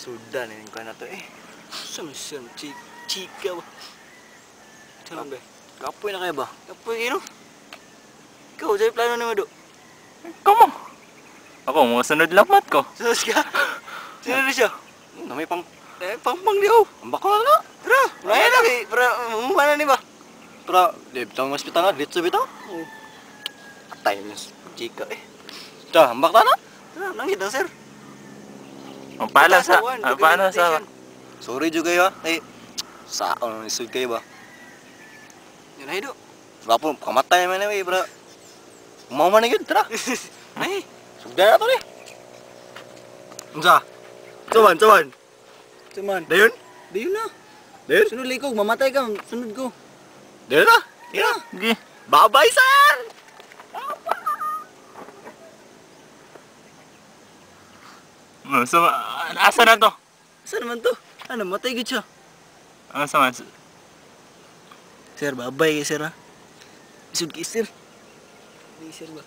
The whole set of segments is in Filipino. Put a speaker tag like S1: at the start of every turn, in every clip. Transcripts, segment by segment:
S1: Sudan ini ko na to eh. Samson chika ba? Tanong ba? Kapoy na kayo ba? Kapoy kayo no? Ikaw, sa'yo plano naman do?
S2: Kamo? Ako, masunod lamat ko.
S1: Sus ka? Sino na siya? May pang di oh. Ambak ko na. Tara, raya na. Para mana ni ba? Para, di bitang mas bitang nga. Dito bitaw. Atay mo chika eh. Tara, ambak ta na. Tara, nangit na sir.
S2: Ang pala sa... paano sa...
S1: Sorry juga ya. Eh, saon isud kayo ba? Yan ay do. Wapo, kamatay naman na eh, bro. Mau man yun, tara. Ay, sugda na to ni. Unsa? Cuman. Dayon? Dayon na. Dayon? Sunod likog, mamatay ka, sunod ko. Dayon na? Tira.
S2: Sige.
S1: Bye-bye, sir!
S2: Asa na to?
S1: Saan naman to? Ano, matay gid siya.
S2: Asa man?
S1: Sir, bye-bye sir ha. Isud kay sir. Di sir ba?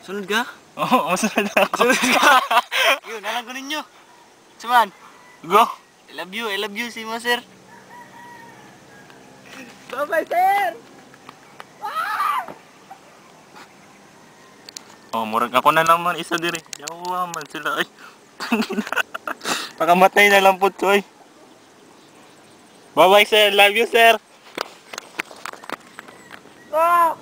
S1: Sunod ka?
S2: Oo, masunod ako.
S1: Sunod ka? Yun, alam ko ninyo. Cuman,
S2: Go!
S1: I love you si mo sir. Bye-bye sir!
S2: Oh, murag ako na naman isa diri. Yawa man sila ay. Pakamatay na lang po to ay. Bye-bye sir, love you sir.
S1: Ah!